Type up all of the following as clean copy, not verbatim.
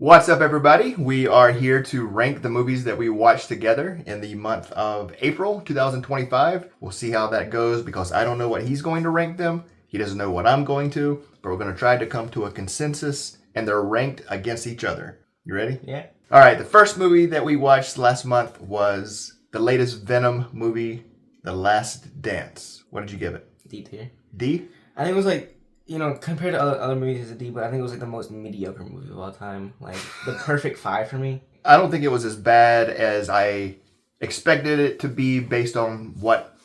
What's up, everybody? We are here to rank the movies that we watched together in the month of April 2025. We'll see how that goes because I don't know what he's going to rank them. He doesn't know what I'm going to, but we're going to try to come to a consensus, and they're ranked against each other. You ready? Yeah. All right, the first movie that we watched last month was the latest Venom movie, The Last Dance. What did you give it? D tier. D? I think it was like, compared to other movies, it's a D, but I think it was like the most mediocre movie of all time. Like the perfect 5 for me. I don't think it was as bad as I expected it to be based on what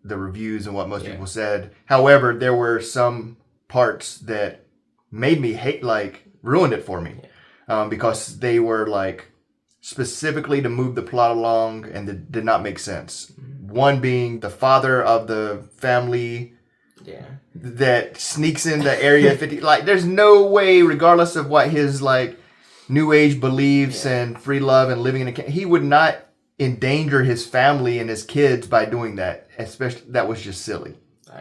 the reviews and what most people said. However, there were some parts that made me hate, ruined it for me. Because they were specifically to move the plot along and that did not make sense. One being the father of the family that sneaks into Area 50. There's no way, regardless of what his new age beliefs and free love and living in a he would not endanger his family and his kids by doing that. Especially, that was just silly.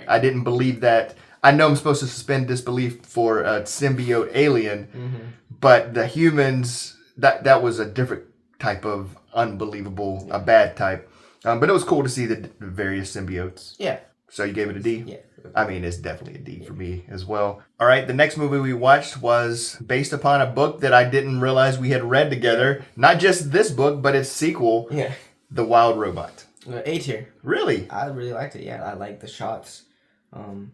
I didn't believe that. I know I'm supposed to suspend disbelief for a symbiote alien, but the humans, that was a different type of unbelievable, a bad type. But it was cool to see the various symbiotes. Yeah. So you gave it a D? Yeah. I mean, it's definitely a D for me as well. All right, the next movie we watched was based upon a book that I didn't realize we had read together. Not just this book, but its sequel, The Wild Robot. A tier. Really? I really liked it. Yeah, I liked the shots.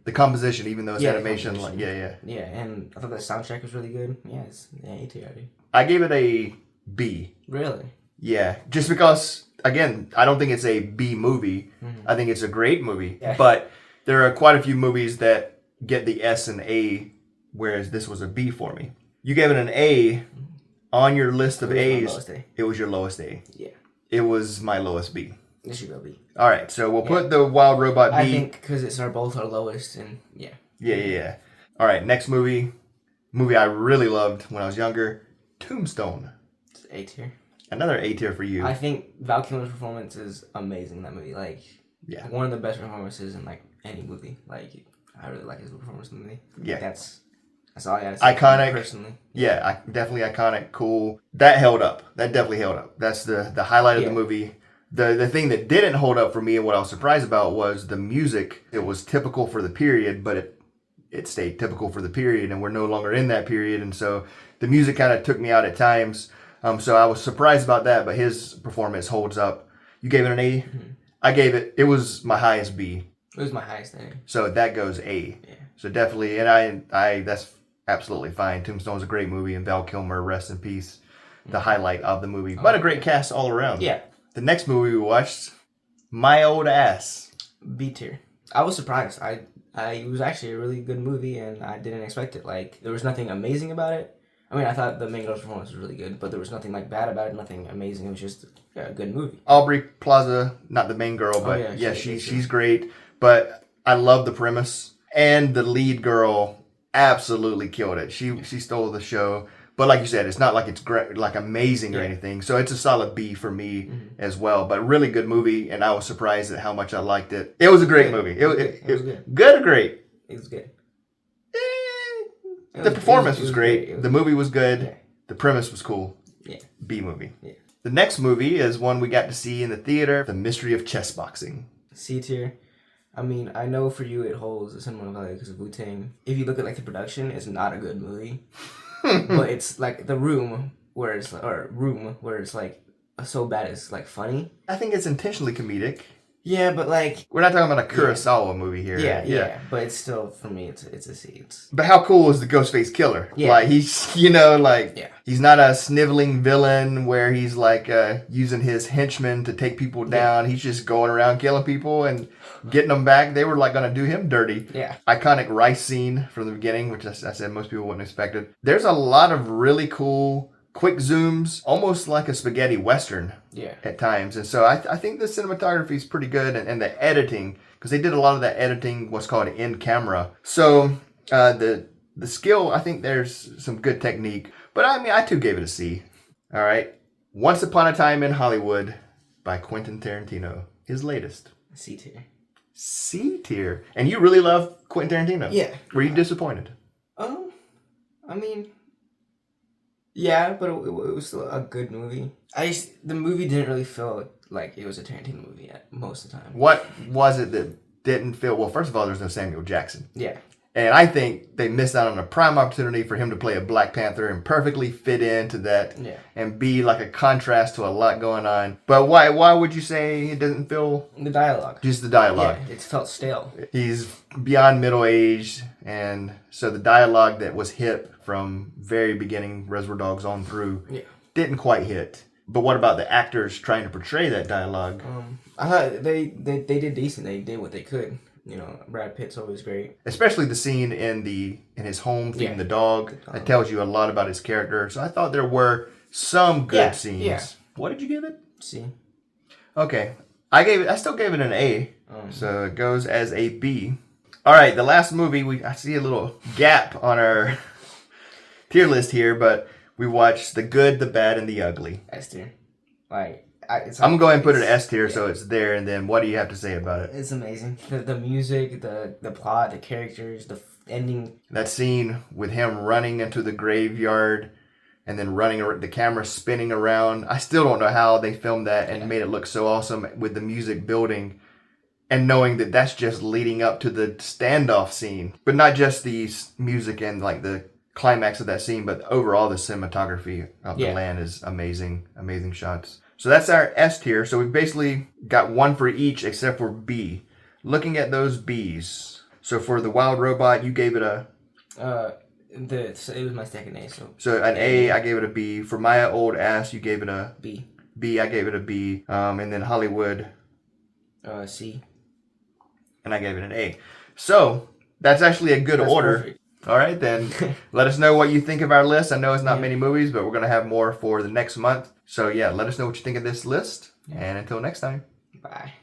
The composition, even though it's animation. Yeah, and I thought the soundtrack was really good. Yeah, it's A tier. I gave it a B. Really? Yeah, just because, again, I don't think it's a B movie. I think it's a great movie. But there are quite a few movies that get the S and A, whereas this was a B for me. You gave it an A on your list of A's. It was your lowest A. Yeah. It was my lowest B. It should go B. All right, so we'll put the Wild Robot B. I think because it's both our lowest, and Yeah. All right, next movie I really loved when I was younger, Tombstone. It's A tier. Another A tier for you. I think Val Kilmer's performance is amazing in that movie. One of the best performances in any movie. I really like his performance in the movie. Yeah. That's all I gotta say. Iconic. Personally. Yeah, definitely iconic, cool. That held up. That definitely held up. That's the highlight of the movie. The thing that didn't hold up for me and what I was surprised about was the music. It was typical for the period, but it stayed typical for the period, and we're no longer in that period, and so the music kind of took me out at times. So I was surprised about that, but his performance holds up. You gave it an A? I gave it was my highest B. It was my highest A. So that goes A. Yeah. So definitely, and I that's absolutely fine. Tombstone's a great movie, and Val Kilmer, rest in peace, the highlight of the movie. But a great cast all around. Yeah. The next movie we watched, My Old Ass. B tier. I was surprised. It was actually a really good movie, and I didn't expect it. There was nothing amazing about it. I mean, I thought the main girl's performance was really good, but there was nothing bad about it, nothing amazing. It was just a good movie. Aubrey Plaza, not the main girl, but she's great. But I love the premise, and the lead girl absolutely killed it. She stole the show. But like you said, it's not like it's great, amazing or anything. So it's a solid B for me as well. But really good movie, and I was surprised at how much I liked it. It was a great movie. It was good. Good or great? It was good. The performance was great. The movie was good. Yeah. The premise was cool. Yeah. B movie. Yeah. The next movie is one we got to see in the theater, The Mystery of Chess Boxing. C tier. I mean, I know for you it holds a sentimental value because of Wu-Tang. If you look at the production, it's not a good movie. But it's the Room where it's so bad it's funny. I think it's intentionally comedic. Yeah, but we're not talking about a Kurosawa movie here. Yeah. But it's still, for me, it's a C. But how cool is the Ghostface Killer? Yeah. He's he's not a sniveling villain where he's using his henchmen to take people down. He's just going around killing people and getting them back. They were gonna do him dirty. Yeah. Iconic rice scene from the beginning, which I said most people wouldn't expect it. There's a lot of really cool quick zooms, almost like a spaghetti western at times. And so I think the cinematography is pretty good, and the editing, because they did a lot of that editing, what's called in camera. So the skill, I think there's some good technique. But I mean, I too gave it a C. All right. Once Upon a Time in Hollywood by Quentin Tarantino. His latest. C tier. C tier. And you really love Quentin Tarantino? Yeah. Were you disappointed? I mean... Yeah, but it was still a good movie. The movie didn't really feel like it was a Tarantino movie most of the time. What was it that didn't feel? Well, first of all, there's no Samuel Jackson. Yeah. And I think they missed out on a prime opportunity for him to play a Black Panther and perfectly fit into that and be like a contrast to a lot going on. But why would you say it doesn't feel... The dialogue. Just the dialogue. Yeah, it felt stale. He's beyond middle age, and so the dialogue that was hip from very beginning Reservoir Dogs on through didn't quite hit. But what about the actors trying to portray that dialogue? I thought they did decent. They did what they could. You know, Brad Pitt's always great. Especially the scene in his home feeding the dog. That tells you a lot about his character. So I thought there were some good scenes. Yeah. What did you give it? C. Okay. I still gave it an A. So it goes as a B. All right, the last movie, I see a little gap on our tier list here, but we watched The Good, the Bad, and the Ugly. S tier. I'm going to go ahead and put it S tier so it's there, and then what do you have to say about it? It's amazing. The music, the plot, the characters, the ending. That scene with him running into the graveyard and then the camera spinning around. I still don't know how they filmed that and made it look so awesome with the music building and knowing that that's just leading up to the standoff scene. But not just the music and like the climax of that scene, but overall the cinematography of the land is amazing. Amazing shots. So that's our S tier. So we basically got one for each except for B. Looking at those Bs. So for The Wild Robot, you gave it a... it was my second A. So an A, I gave it a B. For My Old Ass, you gave it a... B. B, I gave it a B. And then Hollywood... C. And I gave it an A. So that's actually a good order. Perfect. All right, then. Let us know what you think of our list. I know it's not many movies, but we're going to have more for the next month. So, yeah, let us know what you think of this list. And until next time. Bye.